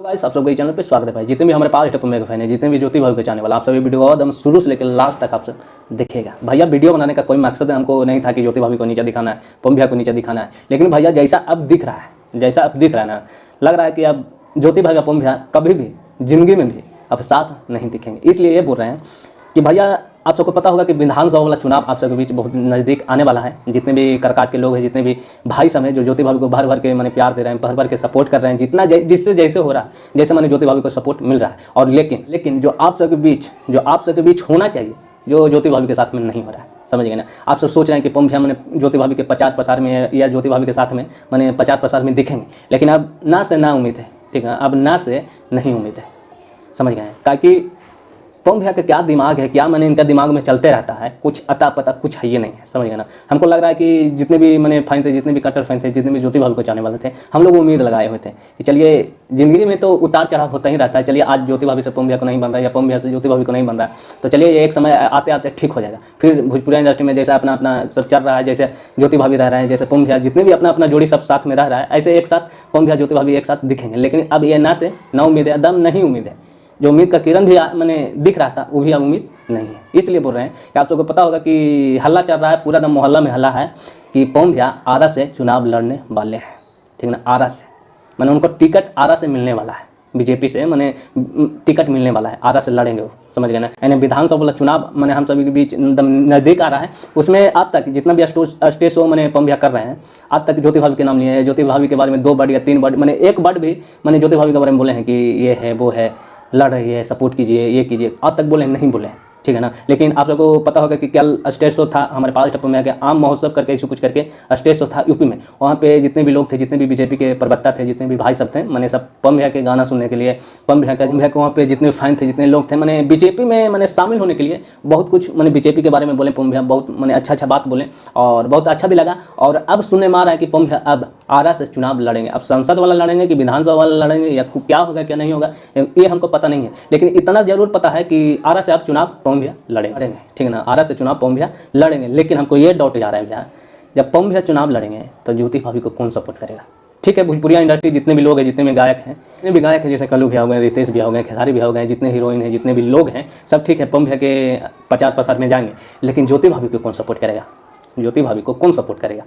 Guys आप सबको channel पे स्वागत है भाई। जितने भी हमारे पास मेगा फैन है, जितने भी ज्योति भाई के चाहने वाला, आप सभी वीडियो एकदम शुरू से लेकर लास्ट तक आप सब देखिएगा। भैया वीडियो बनाने का कोई मकसद हमको नहीं था कि ज्योति भाभी को नीचे दिखाना है, पम भैया को नीचे दिखाना है, लेकिन भैया जैसा अब दिख रहा है, जैसा अब दिख रहा है ना, लग रहा है कि अब ज्योति भाई का पम भैया कभी भी जिंदगी में भी अब साथ नहीं दिखेंगे। इसलिए ये बोल रहे हैं कि भैया आप सबको पता होगा कि विधानसभा वाला चुनाव आप सबके बीच बहुत नज़दीक आने वाला है। जितने भी करकाट के लोग हैं, जितने भी भाई सब हैं जो ज्योति भाभी को भर भर के मैंने प्यार दे रहे हैं, भर भर के सपोर्ट कर रहे हैं, जितना जिससे जैसे हो रहा है, जैसे मैंने ज्योति भाभी को सपोर्ट मिल रहा है। और लेकिन जो आप सबके बीच होना चाहिए, जो ज्योति भाभी के साथ में नहीं हो रहा है, समझ गए ना। आप सब सोच रहे हैं कि पम भैया मैंने ज्योति भाभी के प्रचार प्रसार में या ज्योति भाभी के साथ में मैंने प्रचार प्रसार में दिखेंगे, लेकिन अब ना से ना उम्मीद है, ठीक है। अब ना से नहीं उम्मीद है, समझ गए। ताकि पम भैया का क्या दिमाग है, क्या मैंने इनका दिमाग में चलते रहता है, कुछ अता पता कुछ है ये नहीं है, समझ गए ना। हमको लग रहा है कि जितने भी मैंने फैन थे, जितने भी कट्टर फैन थे, जितने भी ज्योति भाभी को चाहने वाले थे, हम लोग उम्मीद लगाए हुए थे कि चलिए जिंदगी में तो उतार चढ़ाव होता ही रहता है। चलिए आज ज्योति भाभी से पम भैया को नहीं बन रहा है, या पम भैया से ज्योति भाभी को नहीं बन रहा है, तो चलिए एक समय आते आते ठीक हो जाएगा। फिर भोजपुरी इंडस्ट्री में जैसा अपना अपना सब चल रहा है, जैसे ज्योति भाभी रह रहे हैं, जैसे पम भैया, जितने भी अपना अपना जोड़ी सब साथ में रह रहा है, ऐसे एक साथ पम भैया ज्योति भाभी एक साथ दिखेंगे। लेकिन अब ये ना से ना उम्मीद है, दम नहीं उम्मीद है। जो उम्मीद का किरण भी मैंने दिख रहा था, वो भी अब उम्मीद नहीं है। इसलिए बोल रहे हैं कि आप सबको पता होगा कि हल्ला चल रहा है, पूरा दम मोहल्ला में हल्ला है कि पम भैया आरा से चुनाव लड़ने वाले हैं, ठीक ना। आरा से मैंने उनको टिकट आरा से मिलने वाला है, बीजेपी से मैंने टिकट मिलने वाला है, आरा से लड़ेंगे वो, समझ गए ना। यानी विधानसभा वाला चुनाव मैंने हम सभी के बीच नज़दीक आ रहा है। उसमें आज तक जितना भी स्टेज शो मैंने पम भैया कर रहे हैं, आज तक ज्योति भाभी के नाम लिए हैं। ज्योति भाभी के बारे में 2 वर्ड या 3 वर्ड, मैंने एक वर्ड भी मैंने ज्योति भाभी के बारे में बोले हैं कि ये है वो है, लड़ रही है, सपोर्ट कीजिए, ये कीजिए, आज तक बोले नहीं बोले, ठीक है ना। लेकिन आप सबको पता होगा कि कल स्टेज शो था हमारे पास में आके, आम महोत्सव करके इसे कुछ करके स्टेज शो था यूपी में। वहाँ पे जितने भी लोग थे, जितने भी बीजेपी के प्रवक्ता थे, जितने भी भाई सब थे, मैंने सब पम भैया के गाना सुनने के लिए, पम भैया के वहाँ पे जितने फैन थे, जितने लोग थे, मैंने बीजेपी में मैंने शामिल होने के लिए बहुत कुछ मैंने बीजेपी के बारे में बोले। पम भैया बहुत मैंने अच्छा बात बोले और बहुत अच्छा भी लगा। और अब सुनने में आ रहा है कि पम भैया अब आरा से चुनाव लड़ेंगे। अब संसद वाला लड़ेंगे कि विधानसभा वाला लड़ेंगे, या क्या होगा क्या नहीं होगा ये हमको पता नहीं है, लेकिन इतना जरूर पता है कि आरा से अब चुनाव पम भैया लड़ेंगे, ठीक है ना। आरा से चुनाव पम भैया लड़ेंगे। लेकिन हमको ये डाउट जा रहा है भैया, जब पम भैया चुनाव लड़ेंगे तो ज्योति भाभी को कौन सपोर्ट करेगा। ठीक है, भोजपुरी इंडस्ट्री जितने भी लोग हैं, जितने भी गायक हैं, जितने भी गायक हैं, जैसे कल्लू भैया हो गए, रितेश भैया हो गए, खेसारी भैया हो गए, जितने हीरोइन हैं, जितने भी लोग हैं, सब ठीक है, पम भैया के प्रचार प्रसार में जाएंगे। लेकिन ज्योति भाभी को कौन सपोर्ट करेगा, ज्योति भाभी को कौन सपोर्ट करेगा।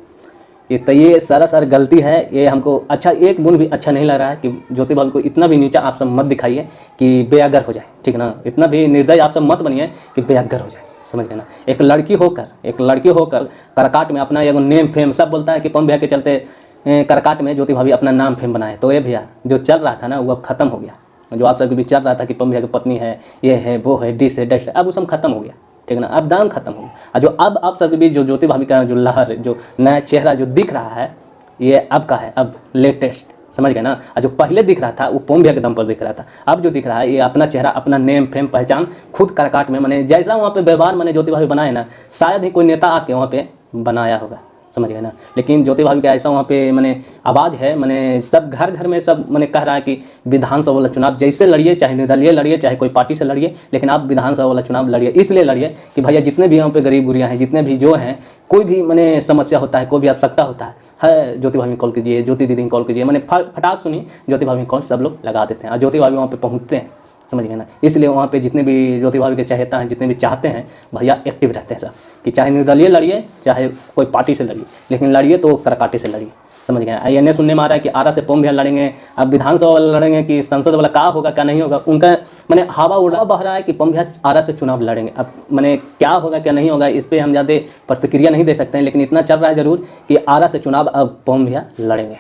ये सरासर गलती है। ये हमको अच्छा एक बुन भी अच्छा नहीं लग रहा है कि ज्योति भाभी को इतना भी नीचा आप सब मत दिखाइए कि बेअगर हो जाए, ठीक है ना। इतना भी निर्दयी आप सब मत बनिए कि बेअगर हो जाए, समझ गए ना। एक लड़की होकर करकाट में अपना नेम फेम सब बोलता है कि पम भैया के चलते करकाट में ज्योति भाभी अपना नाम फेम बनाए। तो ये भैया जो चल रहा था ना, वो अब खत्म हो गया। जो आप सबके बीच चल रहा था कि पम भैया की पत्नी है, ये है, वो है, डिस है, डस्ट है, अब वो सब खत्म हो गया, ठीक है ना। अब दाम खत्म हो गया। जो अब आप सबके बीच जो ज्योति भाभी का जो लहर, जो नया चेहरा जो दिख रहा है, ये अब का है, अब लेटेस्ट, समझ गए ना। जो पहले दिख रहा था वो पम भैया के दम पर दिख रहा था। अब जो दिख रहा है ये अपना चेहरा, अपना नेम फेम पहचान खुद करकाट में मैंने जैसा वहाँ पे व्यवहार मैंने ज्योति भाभी बनाए ना, शायद ही कोई नेता आके वहाँ पे बनाया होगा, समझ गए ना। लेकिन ज्योति भाभी का ऐसा वहाँ पे मैंने आवाज़ है, मैंने सब घर घर में सब मैंने कह रहा है कि विधानसभा वाला चुनाव जैसे लड़िए, चाहे निर्दलीय लड़िए, चाहे कोई पार्टी से लड़िए, लेकिन आप विधानसभा वाला चुनाव लड़िए। इसलिए लड़िए कि भैया जितने भी यहाँ पे गरीब गुरिया हैं, जितने भी जो हैं, कोई भी मैंने समस्या होता है, कोई भी आवश्यकता होता है ज्योति भाभी कॉल कीजिए, ज्योति दीदी कॉल कीजिए। मैंने फटाक सुनी, ज्योति भाभी कॉल सब लोग लगा देते हैं और ज्योति भाभी वहाँ पे पहुँचते हैं, समझ गए ना। इसलिए वहाँ पे जितने भी ज्योति भाभी के चाहता हैं, जितने भी चाहते हैं, भैया एक्टिव रहते हैं सब, कि चाहे निर्दलीय लड़िए, चाहे कोई पार्टी से लड़िए, लेकिन लड़िए तो करकाटे से लड़िए, समझ गए। ये सुनने में आ रहा है कि आरा से पम भैया लड़ेंगे, अब विधानसभा वाला लड़ेंगे कि संसद वाला, क्या होगा क्या नहीं होगा, उनका मैंने हवा उड़ा बह रहा है कि पम भैया आरा से चुनाव लड़ेंगे। अब मैंने क्या होगा क्या नहीं होगा इस पर हम ज़्यादा प्रतिक्रिया नहीं दे सकते हैं, लेकिन इतना चल रहा है जरूर कि आरा से चुनाव अब पम भैया लड़ेंगे।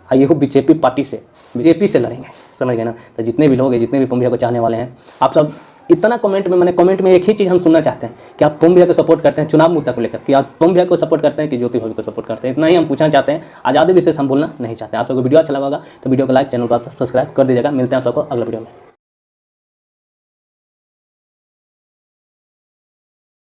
ये हो बीजेपी पार्टी से, बीजेपी से लड़ेंगे, समझ गए ना। तो जितने भी लोग हैं, जितने भी पम भैया को चाहने वाले हैं, आप सब इतना कमेंट में एक ही चीज़ हम सुनना चाहते हैं कि आप पम भैया को सपोर्ट करते हैं चुनाव मुद्दा को लेकर, कि आप पम भैया को सपोर्ट करते हैं कि ज्योति भाभी को सपोर्ट करते हैं। इतना ही हम पूछना चाहते हैं, आज़ादी विशेष हम बोलना नहीं चाहते हैं। आप सबको वीडियो अच्छा लगा होगा तो वीडियो को लाइक, चैनल को आप सब्सक्राइब कर दीजिएगा। मिलते हैं आप सबको अगले वीडियो में।